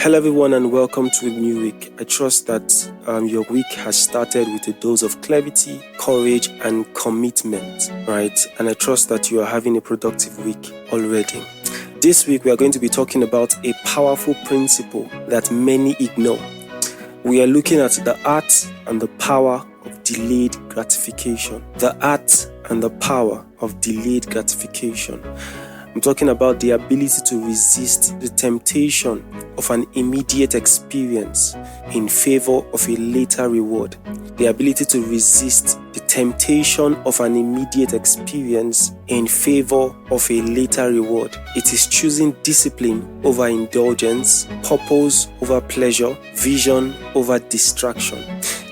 Hello everyone and welcome to a new week. I trust that your week has started with a dose of clarity, courage and commitment, right? And I trust that you are having a productive week already. This week we are going to be talking about a powerful principle that many ignore. We are looking at the art and the power of delayed gratification. The art and the power of delayed gratification. I'm talking about the ability to resist the temptation of an immediate experience in favor of a later reward. The ability to resist the temptation of an immediate experience in favor of a later reward. It is choosing discipline over indulgence, purpose over pleasure, vision over distraction.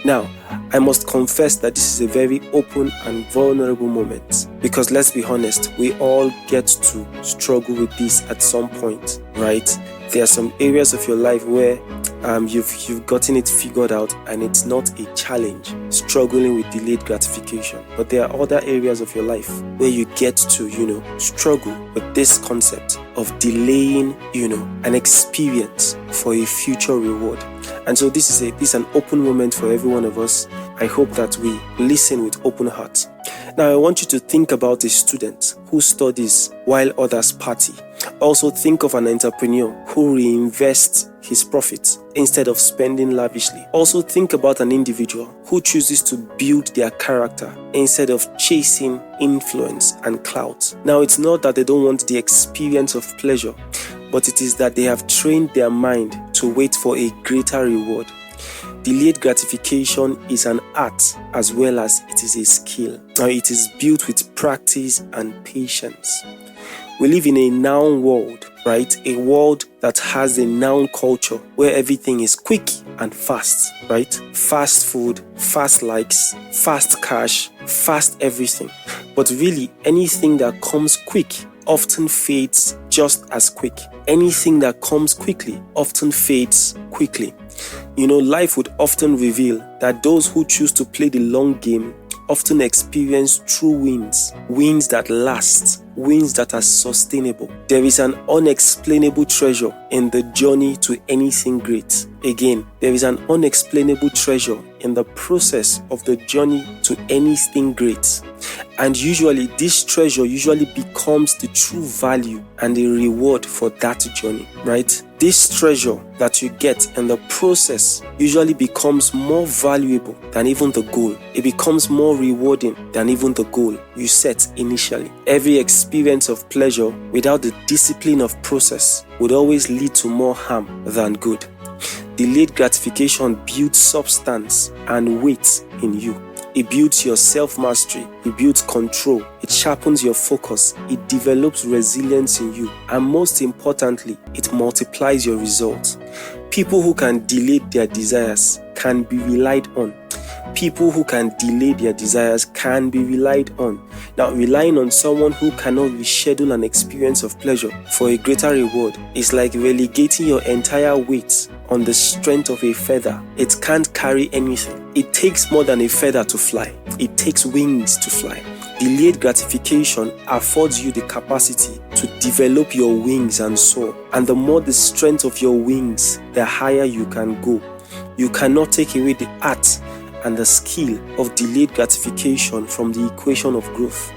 Now, I must confess that this is a very open and vulnerable moment because let's be honest, we all get to struggle with this at some point, right? There are some areas of your life where you've gotten it figured out and it's not a challenge, struggling with delayed gratification. But there are other areas of your life where you get to, struggle with this concept of delaying, an experience for a future reward. And so this is an open moment for every one of us. I hope that we listen with open hearts. Now, I want you to think about a student who studies while others party. Also think of an entrepreneur who reinvests his profits instead of spending lavishly. Also think about an individual who chooses to build their character instead of chasing influence and clout. Now, it's not that they don't want the experience of pleasure, but it is that they have trained their mind to wait for a greater reward. Delayed gratification is an art as well as it is a skill. Now, it is built with practice and patience. We live in a noun world, right? A world that has a noun culture where everything is quick and fast, right? Fast food, fast likes, fast cash, fast everything. But really, anything that comes quick often fades just as quick. Anything that comes quickly often fades quickly. Life would often reveal that those who choose to play the long game often experience true wins that last, wins that are sustainable. There is an unexplainable treasure in the journey to anything great. Again, there is an unexplainable treasure in the process of the journey to anything great. And usually, this treasure becomes the true value and the reward for that journey, right? This treasure that you get in the process usually becomes more valuable than even the goal. It becomes more rewarding than even the goal you set initially. Every experience of pleasure without the discipline of process would always lead to more harm than good. Delayed gratification builds substance and weight in you. It builds your self-mastery, it builds control, it sharpens your focus, it develops resilience in you, and most importantly, it multiplies your results. People who can delay their desires can be relied on. People who can delay their desires can be relied on. Now, relying on someone who cannot reschedule an experience of pleasure for a greater reward is like relegating your entire weight on the strength of a feather. It can't carry anything. It takes more than a feather to fly. It takes wings to fly. Delayed gratification affords you the capacity to develop your wings and soar. And the more the strength of your wings, the higher you can go. You cannot take away the art and the skill of delayed gratification from the equation of growth.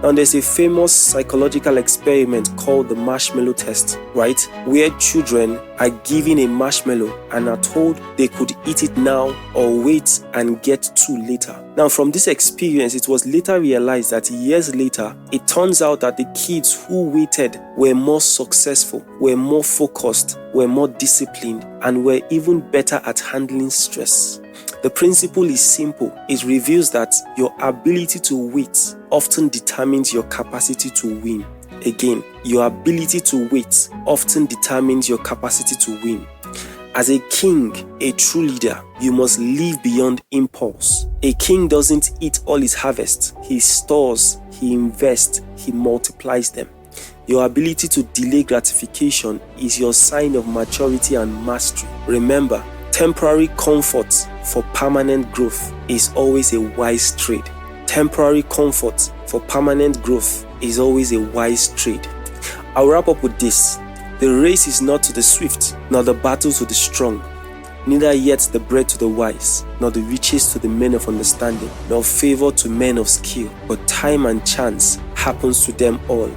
Now, there's a famous psychological experiment called the marshmallow test, right? Where children are given a marshmallow and are told they could eat it now or wait and get to later. Now, from this experience, it was later realized that years later, it turns out that the kids who waited were more successful, were more focused, were more disciplined, and were even better at handling stress. The principle is simple. It reveals that your ability to wait often determines your capacity to win. Again, your ability to wait often determines your capacity to win. As a king, a true leader, you must live beyond impulse. A king doesn't eat all his harvest. He stores, he invests, he multiplies them. Your ability to delay gratification is your sign of maturity and mastery. Remember, temporary comfort for permanent growth is always a wise trade. Temporary comfort for permanent growth is always a wise trade. I'll wrap up with this. The race is not to the swift, nor the battle to the strong, neither yet the bread to the wise, nor the riches to the men of understanding, nor favor to men of skill, but time and chance happens to them all.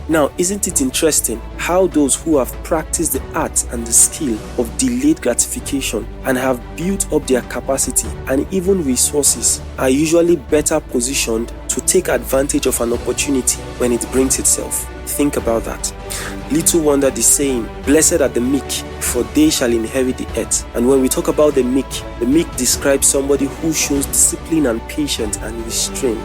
Now, isn't it interesting how those who have practiced the art and the skill of delayed gratification and have built up their capacity and even resources are usually better positioned to take advantage of an opportunity when it brings itself? Think about that. Little wonder the saying, "Blessed are the meek, for they shall inherit the earth." And when we talk about the meek describes somebody who shows discipline and patience and restraint.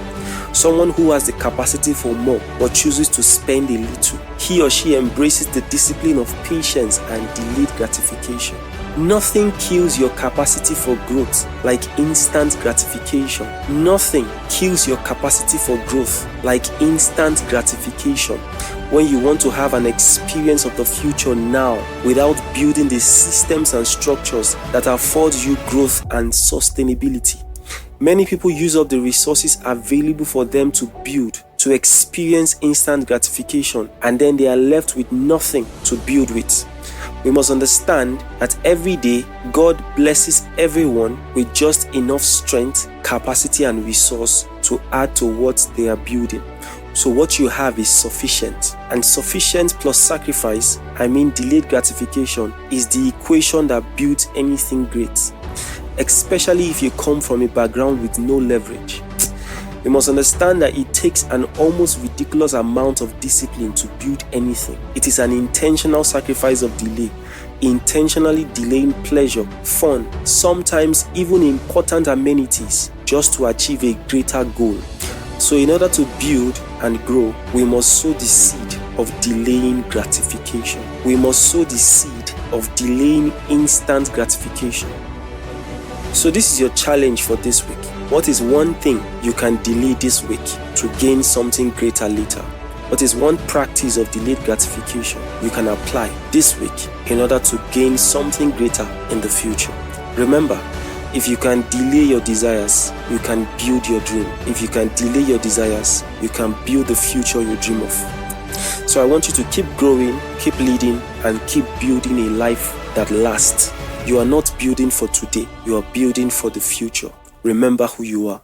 Someone who has the capacity for more but chooses to spend a little. He or she embraces the discipline of patience and delayed gratification. Nothing kills your capacity for growth like instant gratification. Nothing kills your capacity for growth like instant gratification. When you want to have an experience of the future now without building the systems and structures that afford you growth and sustainability. Many people use up the resources available for them to build, to experience instant gratification, and then they are left with nothing to build with. We must understand that every day God blesses everyone with just enough strength, capacity, and resource to add to what they are building. So what you have is sufficient. And sufficient plus sacrifice, delayed gratification, is the equation that builds anything great. Especially if you come from a background with no leverage. You must understand that it takes an almost ridiculous amount of discipline to build anything. It is an intentional sacrifice of delay, intentionally delaying pleasure, fun, sometimes even important amenities, just to achieve a greater goal. So in order to build and grow, we must sow the seed of delaying gratification. We must sow the seed of delaying instant gratification. So this is your challenge for this week. What is one thing you can delay this week to gain something greater later? What is one practice of delayed gratification you can apply this week in order to gain something greater in the future? Remember, if you can delay your desires, you can build your dream. If you can delay your desires, you can build the future you dream of. So I want you to keep growing, keep leading, and keep building a life that lasts. You are not building for today, you are building for the future. Remember who you are.